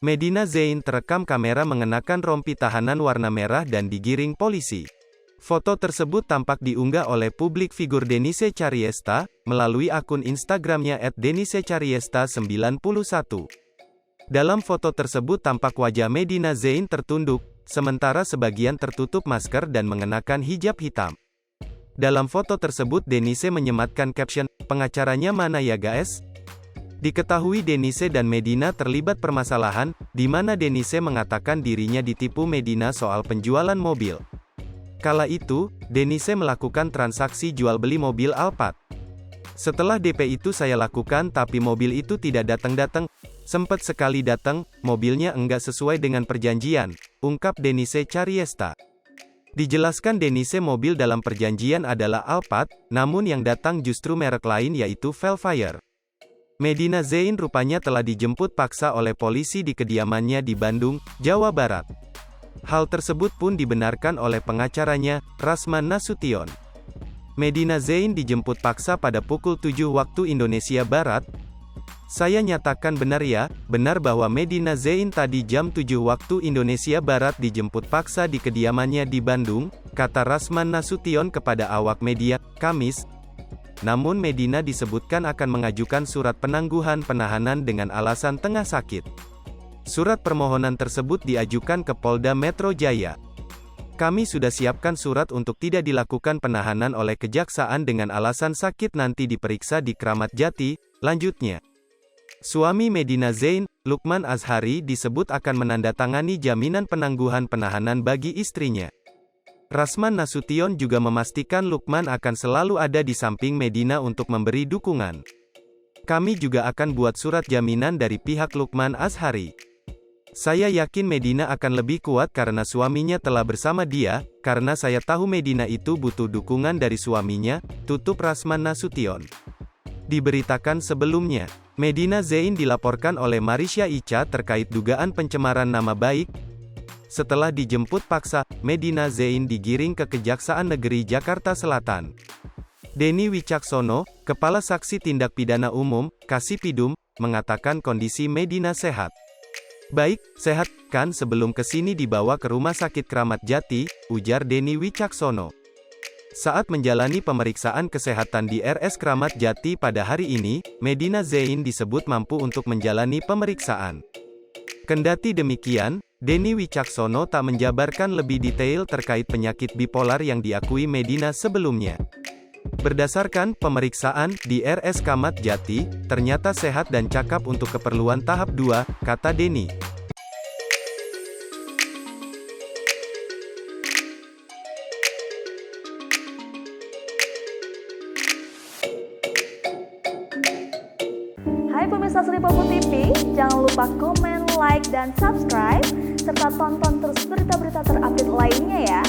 Medina Zain terekam kamera mengenakan rompi tahanan warna merah dan digiring polisi. Foto tersebut tampak diunggah oleh publik figur Denise Chariesta, melalui akun Instagramnya @denisechariesta91. Dalam foto tersebut tampak wajah Medina Zain tertunduk, sementara sebagian tertutup masker dan mengenakan hijab hitam. Dalam foto tersebut Denise menyematkan caption, "Pengacaranya mana ya guys?" Diketahui Denise dan Medina terlibat permasalahan, di mana Denise mengatakan dirinya ditipu Medina soal penjualan mobil. Kala itu, Denise melakukan transaksi jual beli mobil Alphard. "Setelah DP itu saya lakukan tapi mobil itu tidak datang-datang. Sempet sekali datang, mobilnya enggak sesuai dengan perjanjian," ungkap Denise Chariesta. Dijelaskan Denise mobil dalam perjanjian adalah Alphard, namun yang datang justru merek lain yaitu Velfire. Medina Zain rupanya telah dijemput paksa oleh polisi di kediamannya di Bandung, Jawa Barat. Hal tersebut pun dibenarkan oleh pengacaranya, Rasman Nasution. Medina Zain dijemput paksa pada pukul 7 waktu Indonesia Barat. "Saya nyatakan benar ya, benar bahwa Medina Zain tadi jam 7 waktu Indonesia Barat dijemput paksa di kediamannya di Bandung," kata Rasman Nasution kepada awak media, Kamis. Namun Medina disebutkan akan mengajukan surat penangguhan penahanan dengan alasan tengah sakit. Surat permohonan tersebut diajukan ke Polda Metro Jaya. "Kami sudah siapkan surat untuk tidak dilakukan penahanan oleh kejaksaan dengan alasan sakit nanti diperiksa di Kramat Jati," lanjutnya. Suami Medina Zain, Lukman Azhari disebut akan menandatangani jaminan penangguhan penahanan bagi istrinya. Rasman Nasution juga memastikan Lukman akan selalu ada di samping Medina untuk memberi dukungan. "Kami juga akan buat surat jaminan dari pihak Lukman Azhari. Saya yakin Medina akan lebih kuat karena suaminya telah bersama dia, karena saya tahu Medina itu butuh dukungan dari suaminya," tutup Rasman Nasution. Diberitakan sebelumnya, Medina Zain dilaporkan oleh Marisha Icha terkait dugaan pencemaran nama baik. Setelah dijemput paksa, Medina Zain digiring ke Kejaksaan Negeri Jakarta Selatan. Denny Wicaksono, Kepala Saksi Tindak Pidana Umum, Kasipidum, mengatakan kondisi Medina sehat. "Baik, sehat, kan sebelum kesini dibawa ke Rumah Sakit Kramat Jati," ujar Denny Wicaksono. Saat menjalani pemeriksaan kesehatan di RS Kramat Jati pada hari ini, Medina Zain disebut mampu untuk menjalani pemeriksaan. Kendati demikian, Denny Wicaksono tak menjabarkan lebih detail terkait penyakit bipolar yang diakui Medina sebelumnya. Berdasarkan pemeriksaan di RS Kramat Jati, ternyata sehat dan cakap untuk keperluan tahap 2, kata Denny. Hai pemirsa Sri Popo TV, jangan lupa komen, like, dan subscribe, serta tonton terus berita-berita terupdate lainnya ya.